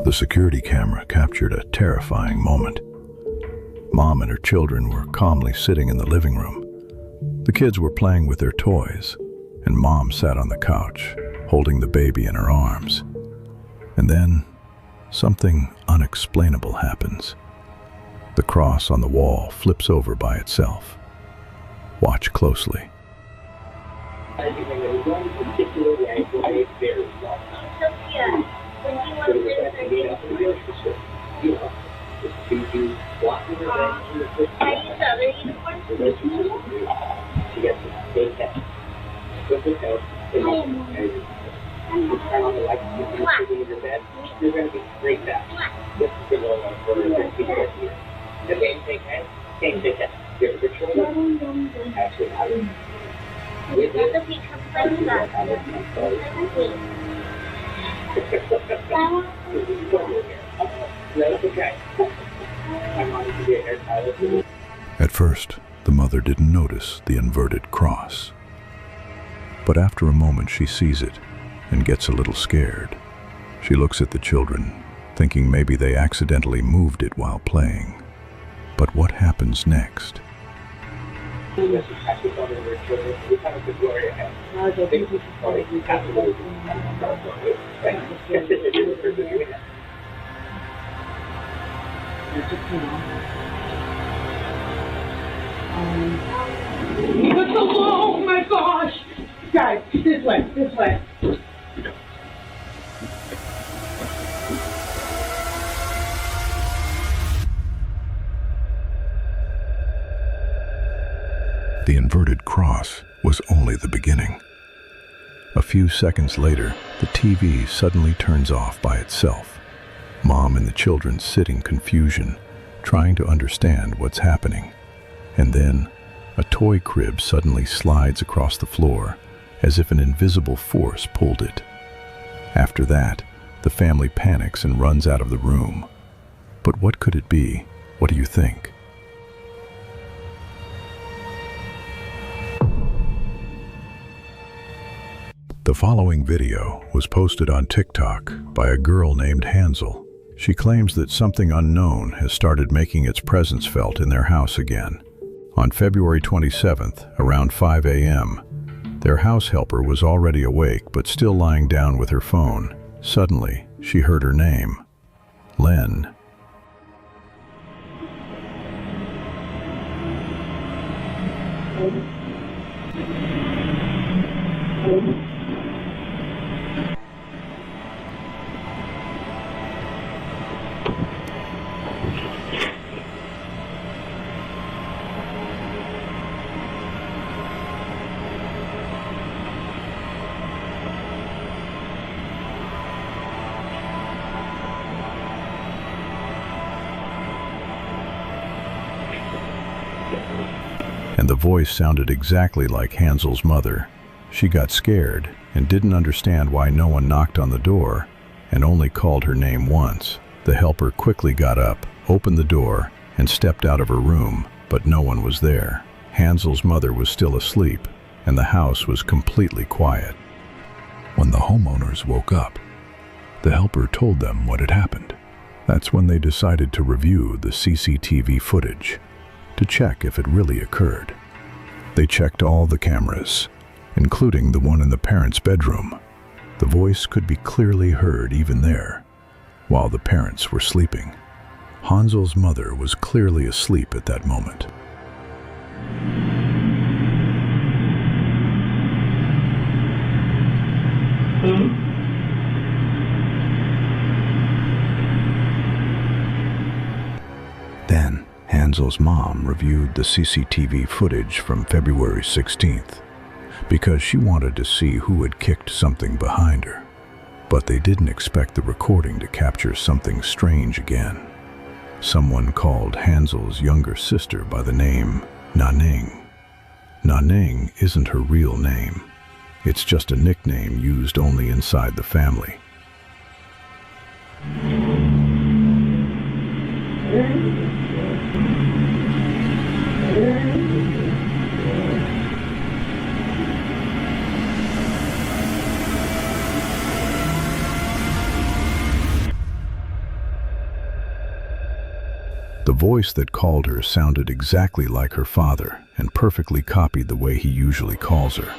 The security camera captured a terrifying moment. Mom and her children were calmly sitting in the living room. The kids were playing with their toys, and Mom sat on the couch, holding the baby in her arms. And then, something unexplainable happens. The cross on the wall flips over by itself. Watch closely. At first, the mother didn't notice the inverted cross. But after a moment she sees it and gets a little scared. She looks at the children, thinking maybe they accidentally moved it while playing. But what happens next? Oh my gosh! Guys, this way, this way. The inverted cross was only the beginning. A few seconds later, the TV suddenly turns off by itself. Mom and the children sit in confusion, trying to understand what's happening. And then, a toy crib suddenly slides across the floor, as if an invisible force pulled it. After that, the family panics and runs out of the room. But what could it be? What do you think? The following video was posted on TikTok by a girl named Hansel. She claims that something unknown has started making its presence felt in their house again. On February 27th, around 5 a.m., their house helper was already awake but still lying down with her phone. Suddenly, she heard her name, Len. And the voice sounded exactly like Hansel's mother. She got scared and didn't understand why no one knocked on the door and only called her name once. The helper quickly got up, opened the door, and stepped out of her room, but no one was there. Hansel's mother was still asleep, and the house was completely quiet. When the homeowners woke up, the helper told them what had happened. That's when they decided to review the CCTV footage to check if it really occurred. They checked all the cameras, including the one in the parents' bedroom. The voice could be clearly heard even there, while the parents were sleeping. Hansel's mother was clearly asleep at that moment. Then, Hansel's mom reviewed the CCTV footage from February 16th because she wanted to see who had kicked something behind her. But they didn't expect the recording to capture something strange again. Someone called Hansel's younger sister by the name Nanning. Nanning isn't her real name. It's just a nickname used only inside the family. voice that called her sounded exactly like her father and perfectly copied the way he usually calls her.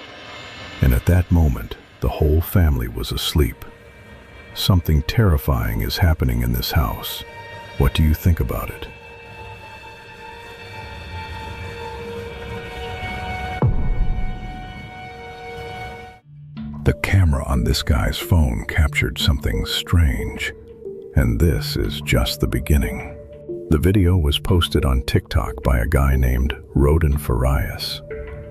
And at that moment, the whole family was asleep. Something terrifying is happening in this house. What do you think about it? The camera on this guy's phone captured something strange, and this is just the beginning. The video was posted on TikTok by a guy named Rodin Farias.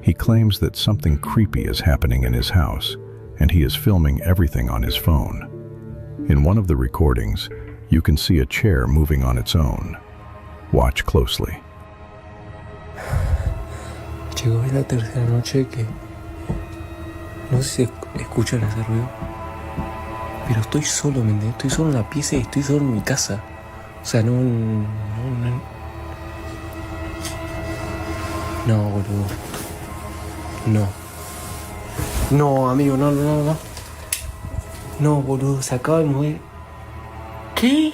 He claims that something creepy is happening in his house, and he is filming everything on his phone. In one of the recordings, you can see a chair moving on its own. Watch closely. Chicos, es la tercera noche que no sé si escuchan ese ruido, pero estoy solo, ¿me entiendes? Estoy solo en la pieza y estoy solo en mi casa. O sea, no, boludo. No, amigo, no. No, boludo, se acaba de mover. ¿Qué?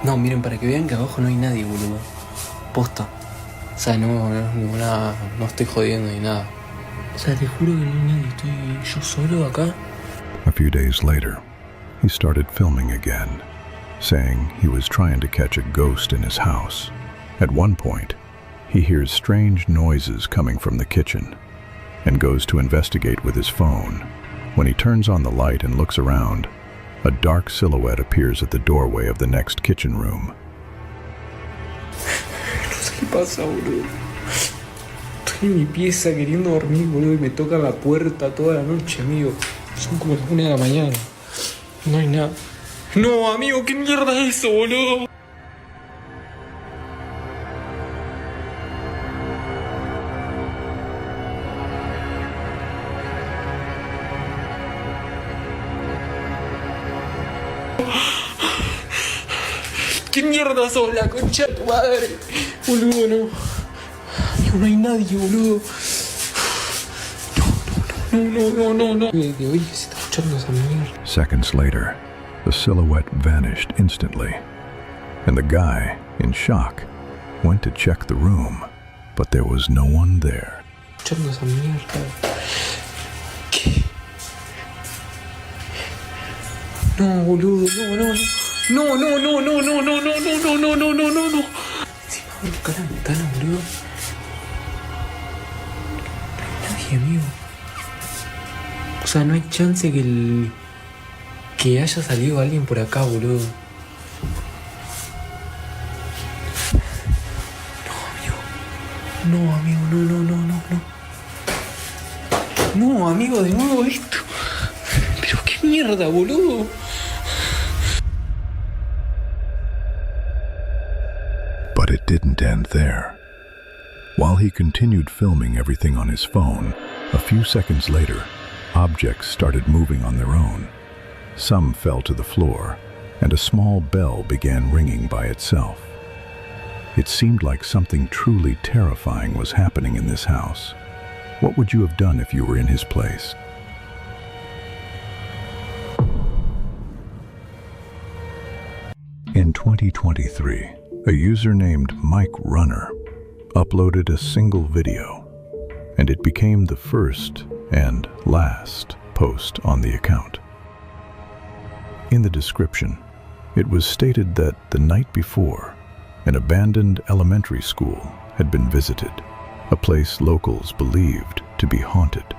No, miren, para que vean que abajo no hay nadie, boludo. Posta. O sea, no estoy jodiendo ni nada. O sea, te juro que no hay nadie. Estoy yo solo acá. A few days later, he started filming again, saying he was trying to catch a ghost in his house. At one point, he hears strange noises coming from the kitchen and goes to investigate with his phone. When he turns on the light and looks around, a dark silhouette appears at the doorway of the next kitchen room. No sé qué pasa, boludo. Estoy en mi pieza queriendo dormir, boludo, y me toca la puerta toda la noche, amigo. Son como las 1 de la mañana. No hay nada. No, amigo, ¿qué mierda es eso, boludo? ¿Qué mierda sos, la concha de tu madre? Boludo, no. Amigo, no hay nadie, boludo. No. Oye, se está escuchando esa mierda. Seconds later, the silhouette vanished instantly, and the guy, in shock, went to check the room, but there was no one there. Escuchando esa mierda. ¿Qué? No, boludo, no. No. Encima voy a buscar la ventana, boludo. No hay nadie, amigo. O sea, no hay chance que haya salido alguien por acá, boludo. No, amigo, no. No, amigo, de nuevo esto. Pero qué mierda, boludo. But it didn't end there. While he continued filming everything on his phone, a few seconds later, objects started moving on their own. Some fell to the floor, and a small bell began ringing by itself. It seemed like something truly terrifying was happening in this house. What would you have done if you were in his place? In 2023, a user named Mike Runner uploaded a single video, and it became the first and last post on the account. In the description, it was stated that the night before, an abandoned elementary school had been visited, a place locals believed to be haunted.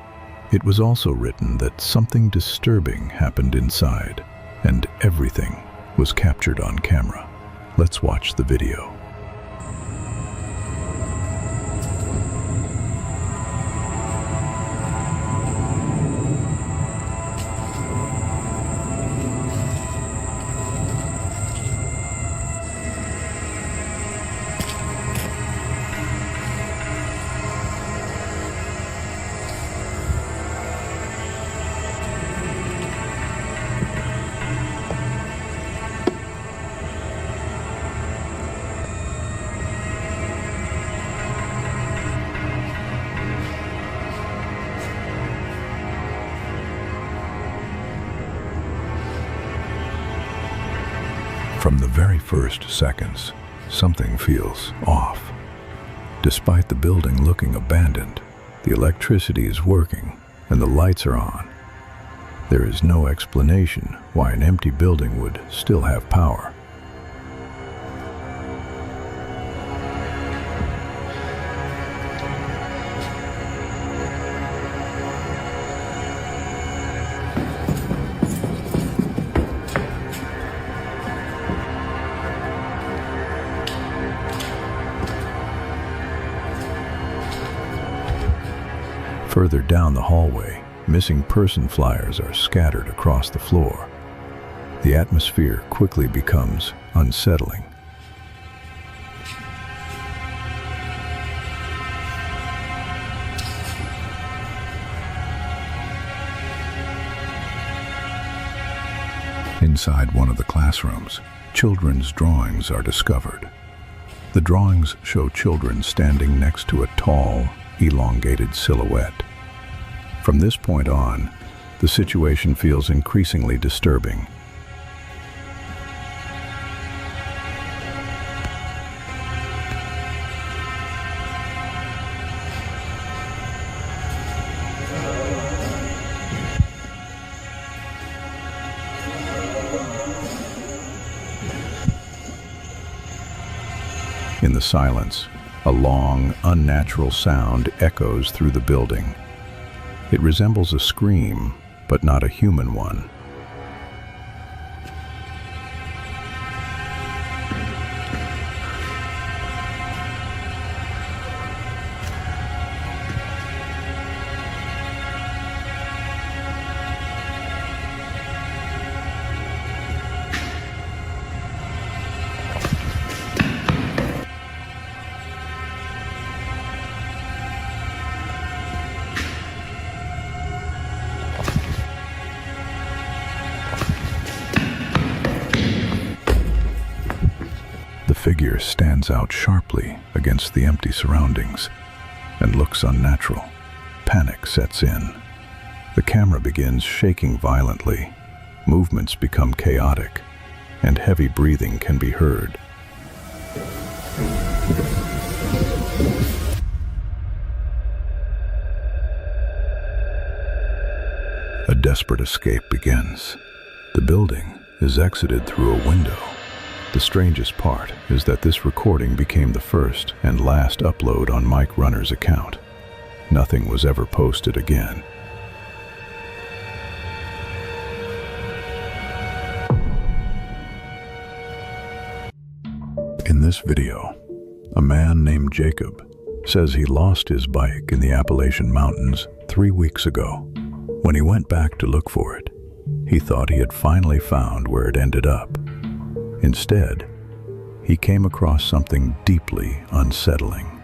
It was also written that something disturbing happened inside, and everything was captured on camera. Let's watch the video. From the very first seconds, something feels off. Despite the building looking abandoned, the electricity is working and the lights are on. There is no explanation why an empty building would still have power. Further down the hallway, missing person flyers are scattered across the floor. The atmosphere quickly becomes unsettling. Inside one of the classrooms, children's drawings are discovered. The drawings show children standing next to a tall, elongated silhouette. From this point on, the situation feels increasingly disturbing. In the silence, a long, unnatural sound echoes through the building. It resembles a scream, but not a human one. The figure stands out sharply against the empty surroundings and looks unnatural. Panic sets in. The camera begins shaking violently. Movements become chaotic, and heavy breathing can be heard. A desperate escape begins. The building is exited through a window. The strangest part is that this recording became the first and last upload on Mike Runner's account. Nothing was ever posted again. In this video, a man named Jacob says he lost his bike in the Appalachian Mountains 3 weeks ago. When he went back to look for it, he thought he had finally found where it ended up. Instead, he came across something deeply unsettling.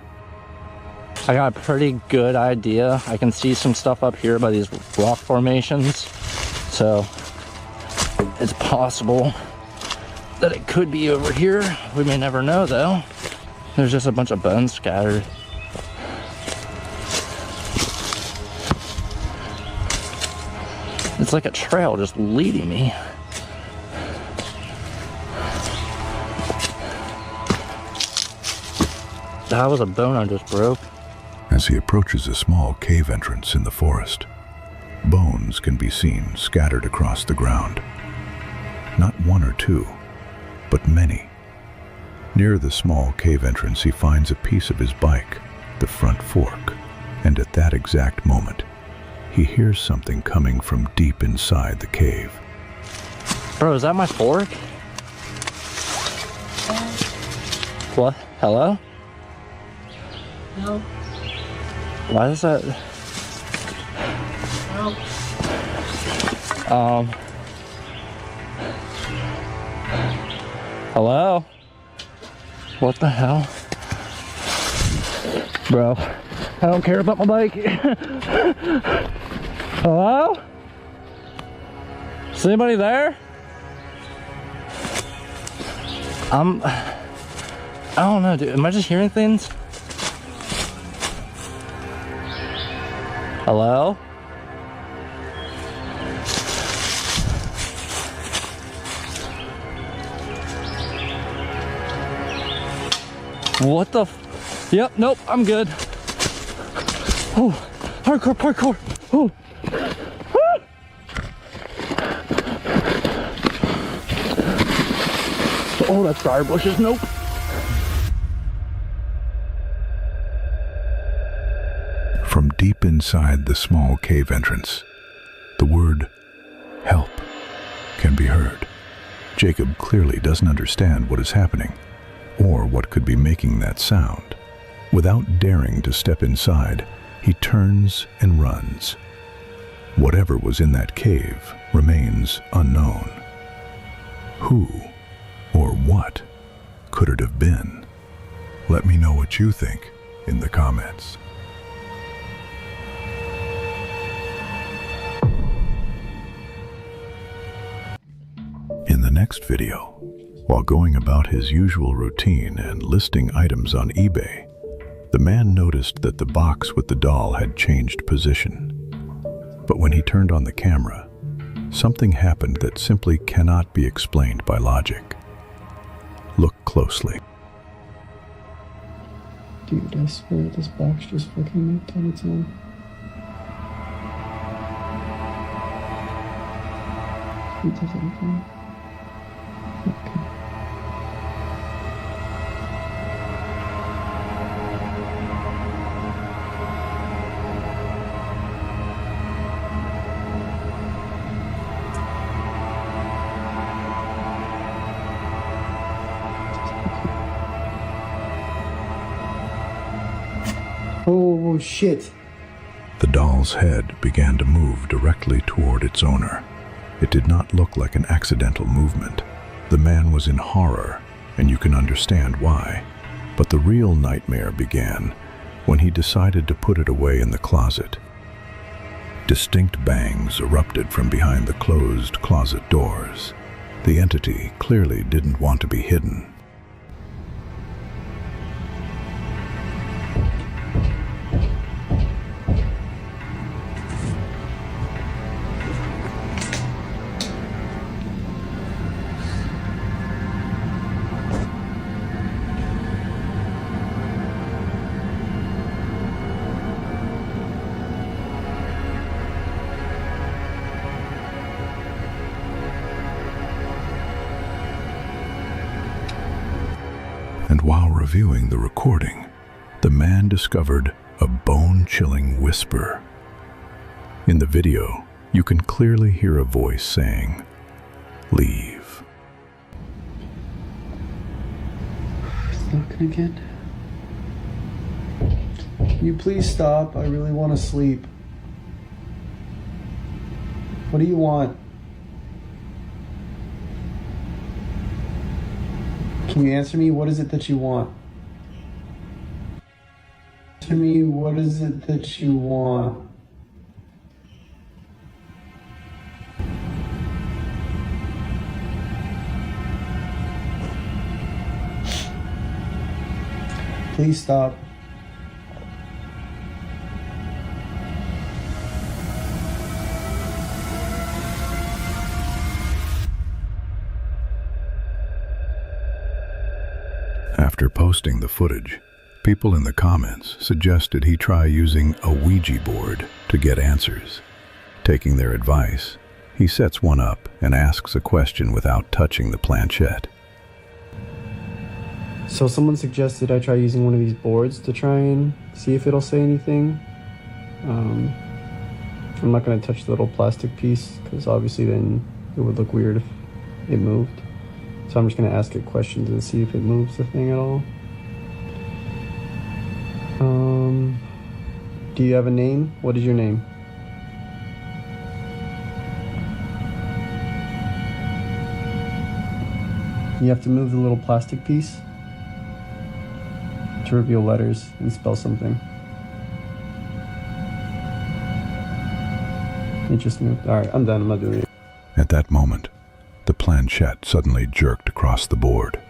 I got a pretty good idea. I can see some stuff up here by these rock formations. So it's possible that it could be over here. We may never know though. There's just a bunch of bones scattered. It's like a trail just leading me. That was a bone I just broke. As he approaches a small cave entrance in the forest, bones can be seen scattered across the ground. Not one or two, but many. Near the small cave entrance, he finds a piece of his bike, the front fork, and at that exact moment, he hears something coming from deep inside the cave. Bro, is that my fork? What? Hello? No. Why is that? No. Hello? What the hell? Bro, I don't care about my bike. Hello? Is anybody there? I don't know, dude. Am I just hearing things? Hello? What the Yep, nope, I'm good. Oh, hardcore parkour. Oh. Oh, that's briar bushes. Nope. From deep inside the small cave entrance, the word "help" can be heard. Jacob clearly doesn't understand what is happening, or what could be making that sound. Without daring to step inside, he turns and runs. Whatever was in that cave remains unknown. Who or what could it have been? Let me know what you think in the comments. In the next video, while going about his usual routine and listing items on eBay, the man noticed that the box with the doll had changed position. But when he turned on the camera, something happened that simply cannot be explained by logic. Look closely. Dude, I swear this box just fucking moved on its own. It does everything. Okay. Oh shit. The doll's head began to move directly toward its owner. It did not look like an accidental movement. The man was in horror, and you can understand why. But the real nightmare began when he decided to put it away in the closet. Distinct bangs erupted from behind the closed closet doors. The entity clearly didn't want to be hidden. And while reviewing the recording, the man discovered a bone-chilling whisper. In the video, you can clearly hear a voice saying, "Leave." It's knocking again. Can you please stop? I really want to sleep. What do you want? Can you answer me? What is it that you want? To me, what is it that you want? Please stop. After posting the footage, people in the comments suggested he try using a Ouija board to get answers. Taking their advice, he sets one up and asks a question without touching the planchette. So someone suggested I try using one of these boards to try and see if it'll say anything. I'm not going to touch the little plastic piece because obviously then it would look weird if it moved. So I'm just going to ask it questions and see if it moves the thing at all. Do you have a name? What is your name? You have to move the little plastic piece to reveal letters and spell something. It just moved. Alright, I'm done. I'm not doing it. At that moment, the planchette suddenly jerked across the board.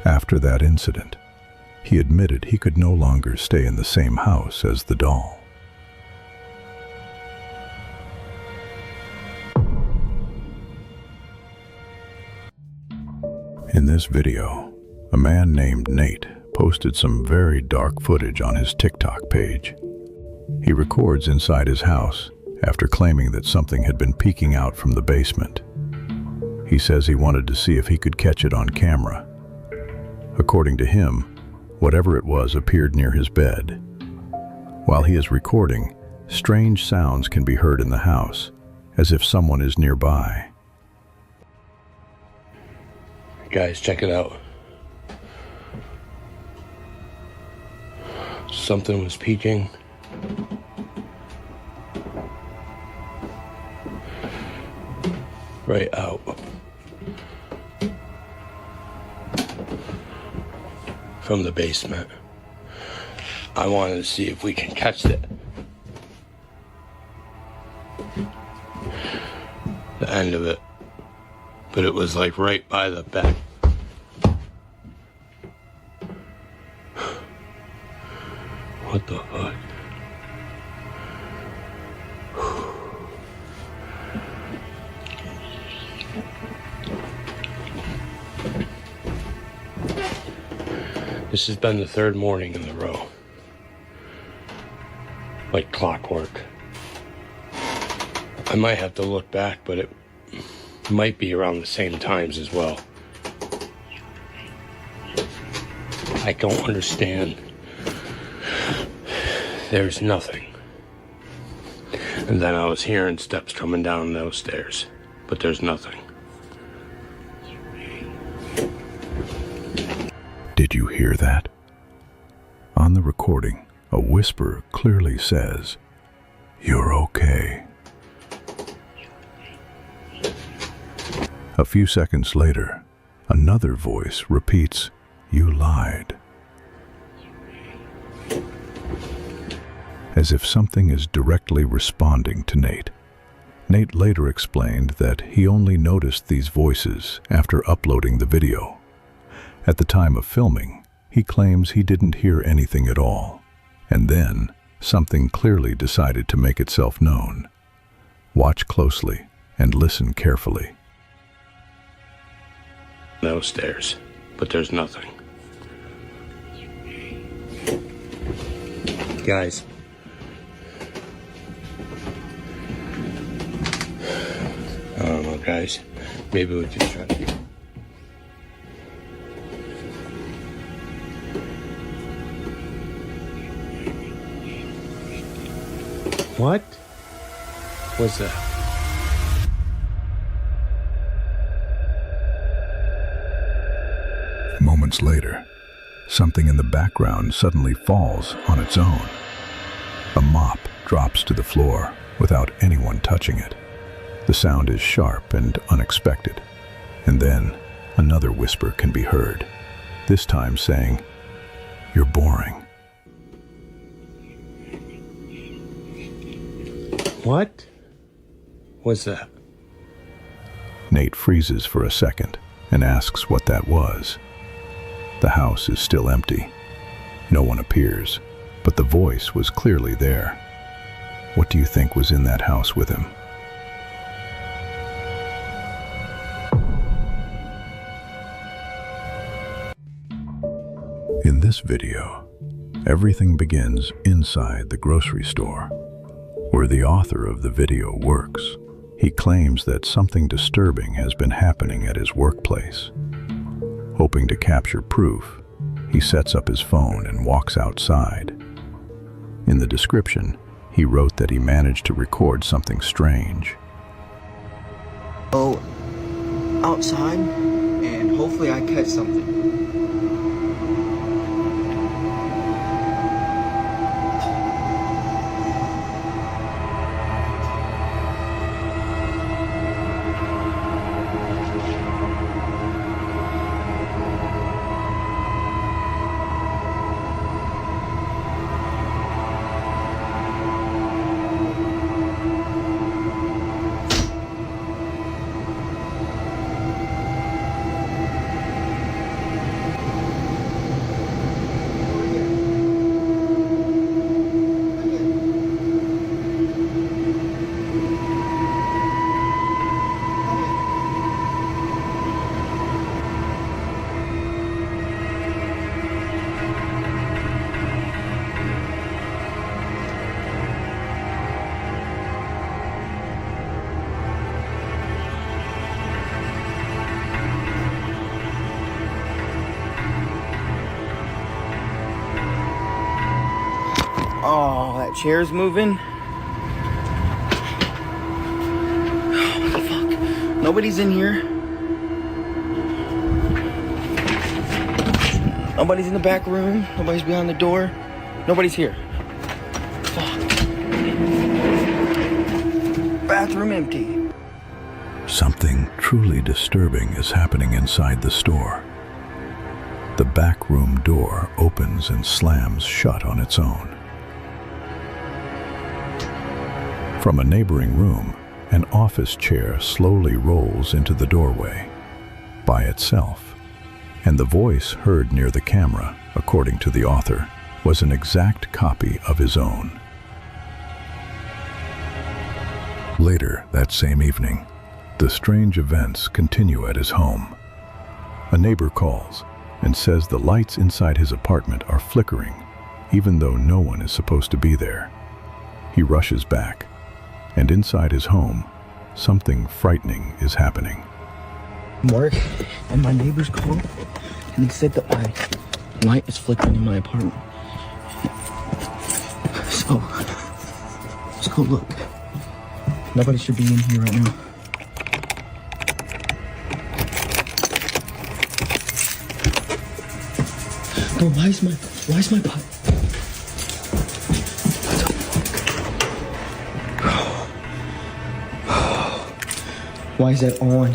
After that incident, he admitted he could no longer stay in the same house as the doll. In this video, A man named Nate posted some very dark footage on his TikTok page. He records inside his house after claiming that something had been peeking out from the basement. He says he wanted to see if he could catch it on camera. According to him, whatever it was appeared near his bed. While he is recording, strange sounds can be heard in the house, as if someone is nearby. Guys, check it out. Something was peeking. Right out. From the basement. I wanted to see if we can catch it. The end of it. But it was like right by the bed. What the fuck? This has been the third morning in a row. Like clockwork. I might have to look back, but it might be around the same times as well. I don't understand. There's nothing. And then I was hearing steps coming down those stairs, but there's nothing. Did you hear that? On the recording, a whisper clearly says, "You're okay." A few seconds later, another voice repeats, "You lied." As if something is directly responding to Nate. Nate later explained that he only noticed these voices after uploading the video. At the time of filming, he claims he didn't hear anything at all, and then something clearly decided to make itself known. Watch closely and listen carefully. Those stairs, but there's nothing. Guys. I don't know, guys. Maybe we could try. What was that? Moments later, something in the background suddenly falls on its own. A mop drops to the floor without anyone touching it. The sound is sharp and unexpected, and then another whisper can be heard, this time saying, "You're boring." What was that? Nate freezes for a second and asks what that was. The house is still empty. No one appears, but the voice was clearly there. What do you think was in that house with him? In this video, everything begins inside the grocery store, where the author of the video works. He claims that something disturbing has been happening at his workplace. Hoping to capture proof, he sets up his phone and walks outside. In the description, he wrote that he managed to record something strange. Go outside and hopefully I catch something. That chair's moving. What the fuck? Nobody's in here. Nobody's in the back room. Nobody's behind the door. Nobody's here. Fuck. Bathroom empty. Something truly disturbing is happening inside the store. The back room door opens and slams shut on its own. From a neighboring room, an office chair slowly rolls into the doorway by itself, and the voice heard near the camera, according to the author, was an exact copy of his own. Later that same evening, the strange events continue at his home. A neighbor calls and says the lights inside his apartment are flickering, even though no one is supposed to be there. He rushes back, and inside his home, something frightening is happening. Work, and my neighbors called, and they said that my light is flickering in my apartment. So, let's go look. Nobody should be in here right now. Bro, why is my pipe? Why is that on?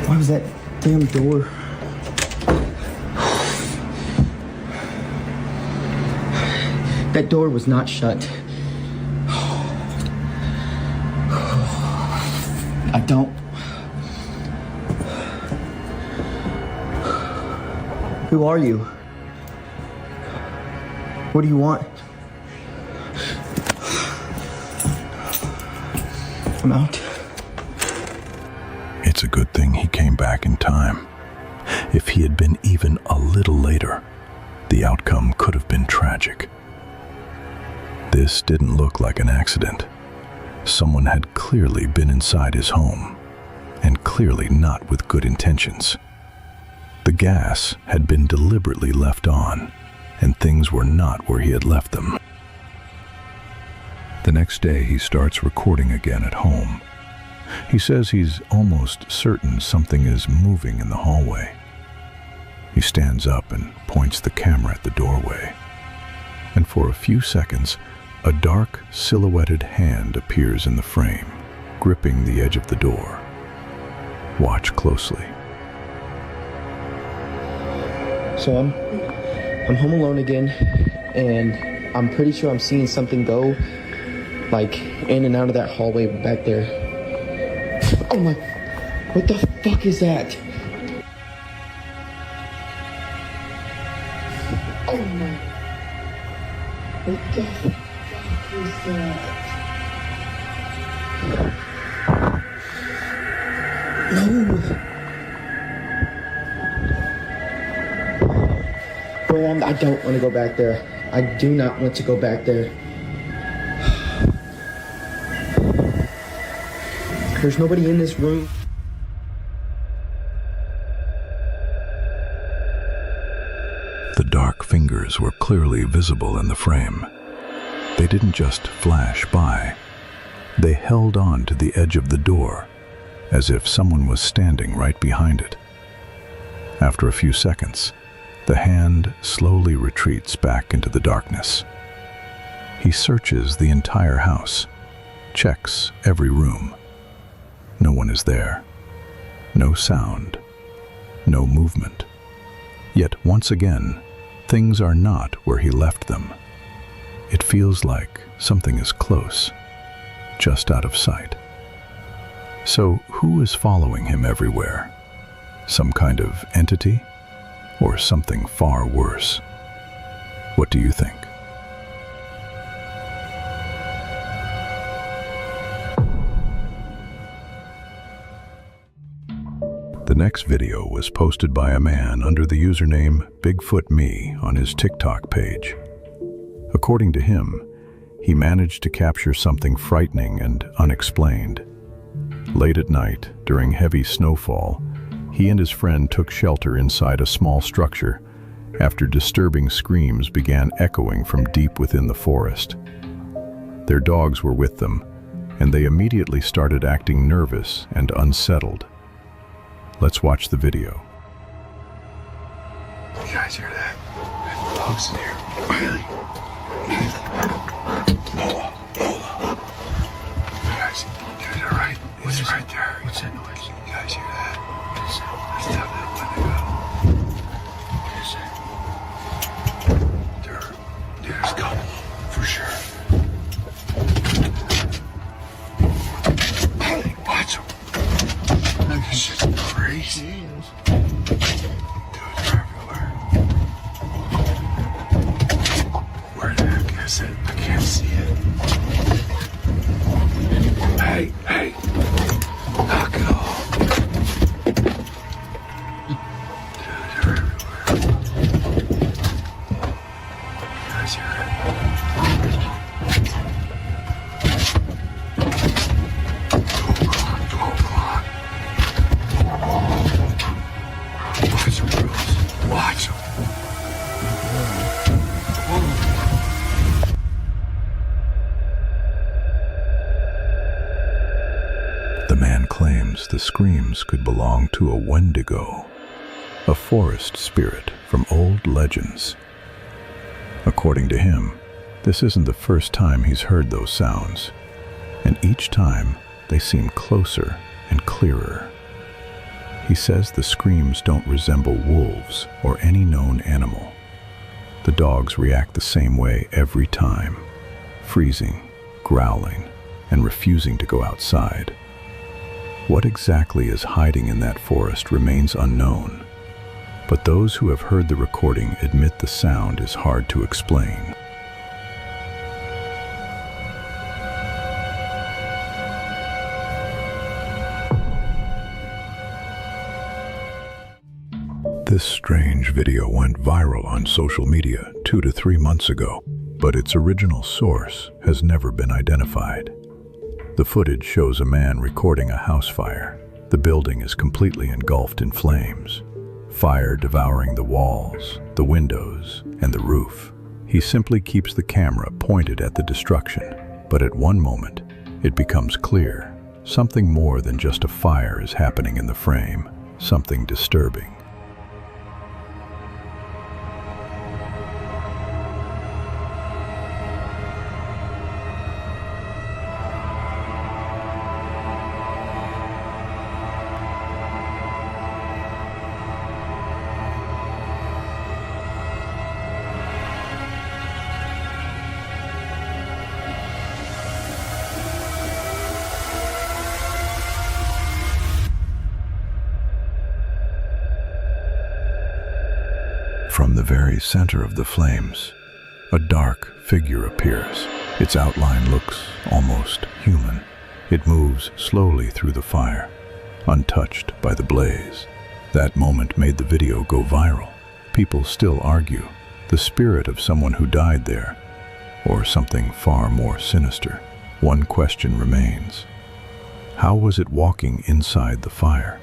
Why was that damn door? That door was not shut. I don't. Who are you? What do you want? I'm out. It's a good thing he came back in time. If he had been even a little later, the outcome could have been tragic. This didn't look like an accident. Someone had clearly been inside his home, and clearly not with good intentions. The gas had been deliberately left on, and things were not where he had left them. The next day, he starts recording again at home. He says he's almost certain something is moving in the hallway. He stands up and points the camera at the doorway, and for a few seconds, a dark, silhouetted hand appears in the frame, gripping the edge of the door. Watch closely. So I'm home alone again, and I'm pretty sure I'm seeing something go, like, in and out of that hallway back there. Oh my, what the fuck is that? Oh my, what the fuck is that? No. Bro, I don't want to go back there. I do not want to go back there. There's nobody in this room. The dark fingers were clearly visible in the frame. They didn't just flash by. They held on to the edge of the door, as if someone was standing right behind it. After a few seconds, the hand slowly retreats back into the darkness. He searches the entire house, checks every room. No one is there. No sound. No movement. Yet once again, things are not where he left them. It feels like something is close, just out of sight. So who is following him everywhere? Some kind of entity? Or something far worse? What do you think? The next video was posted by a man under the username BigfootMe on his TikTok page. According to him, he managed to capture something frightening and unexplained. Late at night, during heavy snowfall, he and his friend took shelter inside a small structure after disturbing screams began echoing from deep within the forest. Their dogs were with them, and they immediately started acting nervous and unsettled. Let's watch the video. You guys hear that? Dogs in here. Really? Lola. You guys hear that right? It's right there. What's that noise? You guys hear that? What is that? Let's tell them when to go. What is that? There's a couple, for sure. Hey, watch them. Look, this shit's crazy. I can't see it. Hey, knock it off. Dude, they're everywhere. You guys hear it? 12 o'clock. Watch them, girls. Watch them. The man claims the screams could belong to a Wendigo, a forest spirit from old legends. According to him, this isn't the first time he's heard those sounds, and each time they seem closer and clearer. He says the screams don't resemble wolves or any known animal. The dogs react the same way every time, freezing, growling, and refusing to go outside. What exactly is hiding in that forest remains unknown, but those who have heard the recording admit the sound is hard to explain. This strange video went viral on social media 2 to 3 months ago, but its original source has never been identified. The footage shows a man recording a house fire. The building is completely engulfed in flames, fire devouring the walls, the windows, and the roof. He simply keeps the camera pointed at the destruction, but at one moment, it becomes clear something more than just a fire is happening in the frame, something disturbing. From the very center of the flames, a dark figure appears. Its outline looks almost human. It moves slowly through the fire, untouched by the blaze. That moment made the video go viral. People still argue the spirit of someone who died there, or something far more sinister. One question remains: how was it walking inside the fire?